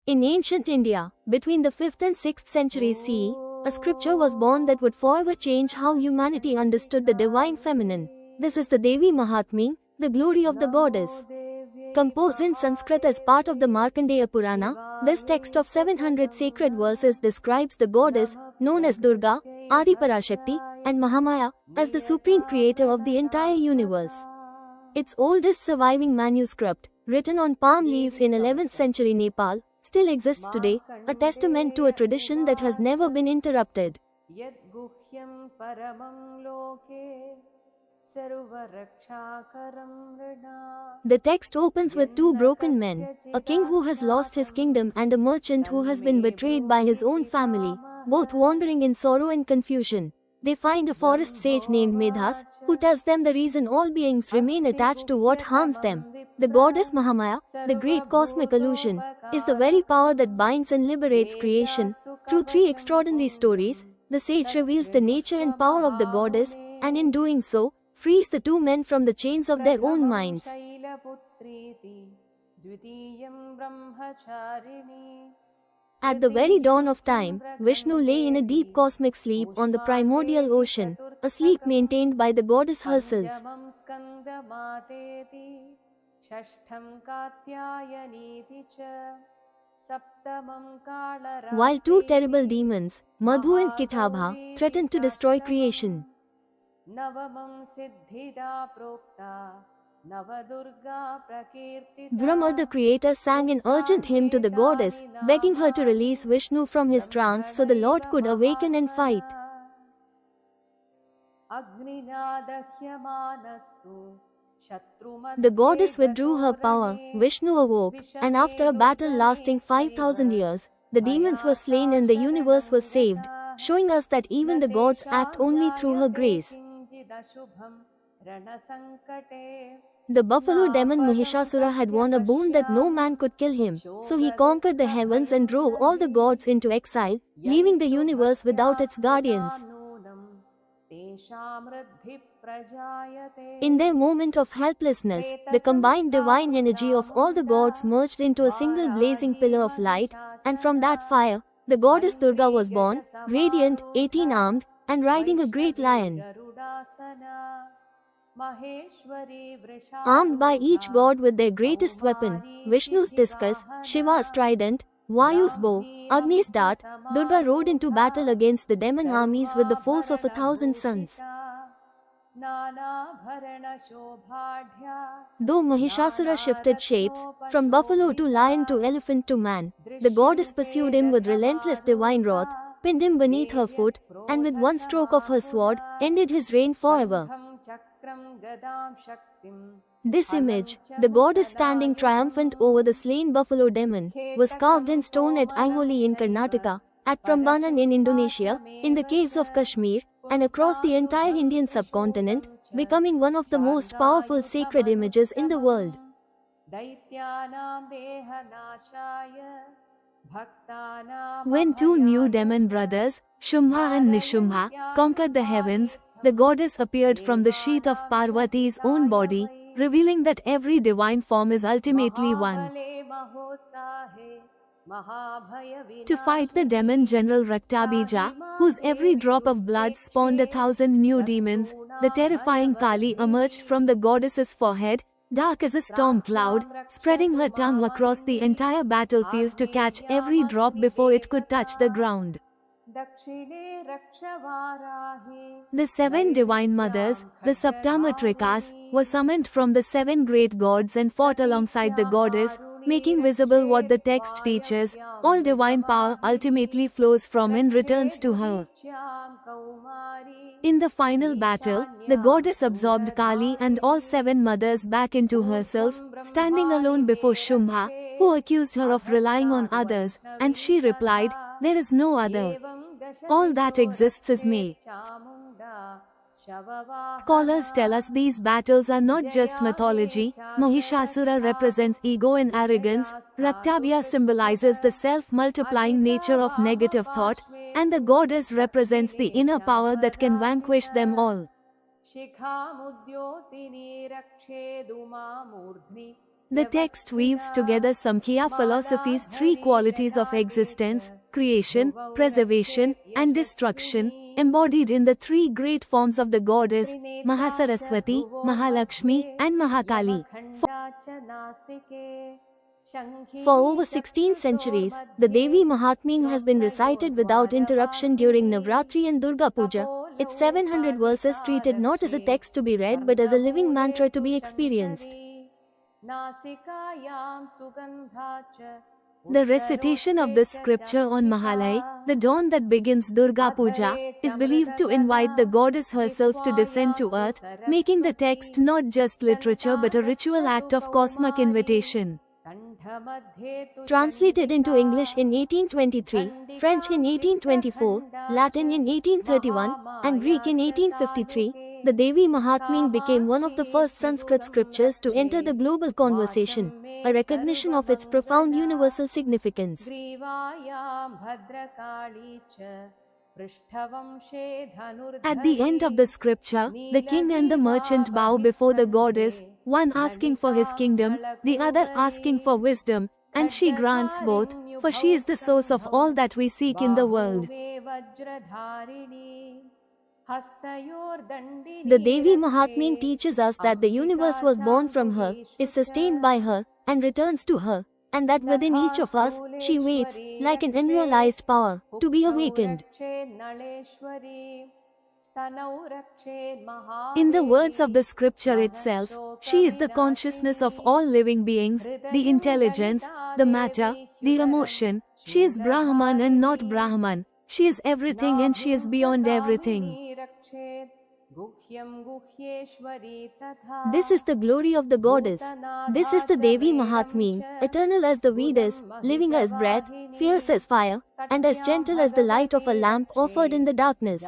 In ancient India, between the 5th and 6th centuries CE, a scripture was born that would forever change how humanity understood the divine feminine. This is the Devi Mahatmya, the glory of the goddess. Composed in Sanskrit as part of the Markandeya Purana, this text of 700 sacred verses describes the goddess, known as Durga, Adi Parashakti, and Mahamaya, as the supreme creator of the entire universe. Its oldest surviving manuscript, written on palm leaves in 11th century Nepal, still exists today, a testament to a tradition that has never been interrupted. The text opens with two broken men, a king who has lost his kingdom and a merchant who has been betrayed by his own family, both wandering in sorrow and confusion. They find a forest sage named Medhas, who tells them the reason all beings remain attached to what harms them. The goddess Mahamaya, the great cosmic illusion, is the very power that binds and liberates creation. Through three extraordinary stories, the sage reveals the nature and power of the goddess, and in doing so, frees the two men from the chains of their own minds. At the very dawn of time, Vishnu lay in a deep cosmic sleep on the primordial ocean, a sleep maintained by the goddess herself. While two terrible demons, Madhu and Kitabha, threatened to destroy creation. Brahma the creator sang an urgent hymn to the goddess, begging her to release Vishnu from his trance so the Lord could awaken and fight. The goddess withdrew her power, Vishnu awoke, and after a battle lasting 5,000 years, the demons were slain and the universe was saved, showing us that even the gods act only through her grace. The buffalo demon Mahishasura had won a boon that no man could kill him, so he conquered the heavens and drove all the gods into exile, leaving the universe without its guardians. In their moment of helplessness, the combined divine energy of all the gods merged into a single blazing pillar of light, and from that fire, the goddess Durga was born, radiant, 18-armed, and riding a great lion. Armed by each god with their greatest weapon, Vishnu's discus, Shiva's trident, Vayu's bow, Agni's dart, Durga rode into battle against the demon armies with the force of 1,000 suns. Though Mahishasura shifted shapes, from buffalo to lion to elephant to man, the goddess pursued him with relentless divine wrath, pinned him beneath her foot, and with one stroke of her sword, ended his reign forever. This image, the goddess standing triumphant over the slain buffalo demon, was carved in stone at Aihole in Karnataka, at Prambanan in Indonesia, in the caves of Kashmir, and across the entire Indian subcontinent, becoming one of the most powerful sacred images in the world. When two new demon brothers, Shumbha and Nishumbha, conquered the heavens, the goddess appeared from the sheath of Parvati's own body, revealing that every divine form is ultimately one. To fight the demon general Raktabija, whose every drop of blood spawned 1,000 new demons, the terrifying Kali emerged from the goddess's forehead, dark as a storm cloud, spreading her tongue across the entire battlefield to catch every drop before it could touch the ground. The seven divine mothers, the Saptamatrikas, were summoned from the seven great gods and fought alongside the goddess, making visible what the text teaches: all divine power ultimately flows from and returns to her. In the final battle, the goddess absorbed Kali and all seven mothers back into herself, standing alone before Shumbha, who accused her of relying on others, and she replied, "There is no other. All that exists is me." Scholars tell us these battles are not just mythology. Mahishasura represents ego and arrogance, Raktabia symbolizes the self-multiplying nature of negative thought, and the goddess represents the inner power that can vanquish them all. The text weaves together Samkhya philosophy's three qualities of existence, creation, preservation, and destruction, embodied in the three great forms of the goddess, Mahasaraswati, Mahalakshmi, and Mahakali. For over 16 centuries, the Devi Mahatmya has been recited without interruption during Navratri and Durga Puja. Its 700 verses treated not as a text to be read but as a living mantra to be experienced. The recitation of this scripture on Mahalai, the dawn that begins Durga Puja, is believed to invite the goddess herself to descend to earth, making the text not just literature but a ritual act of cosmic invitation. Translated into English in 1823, French in 1824, Latin in 1831, and Greek in 1853, the Devi Mahatmya became one of the first Sanskrit scriptures to enter the global conversation, a recognition of its profound universal significance. At the end of the scripture, the king and the merchant bow before the goddess, one asking for his kingdom, the other asking for wisdom, and she grants both, for she is the source of all that we seek in the world. The Devi Mahatmya teaches us that the universe was born from her, is sustained by her, and returns to her, and that within each of us, she waits, like an unrealized power, to be awakened. In the words of the scripture itself, she is the consciousness of all living beings, the intelligence, the matter, the emotion. She is Brahman and not Brahman. She is everything and she is beyond everything. This is the glory of the goddess. This is the Devi Mahatmya, eternal as the Vedas, living as breath, fierce as fire, and as gentle as the light of a lamp offered in the darkness.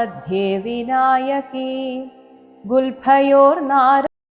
मध्ये विनायकी गुल्फयोर्नार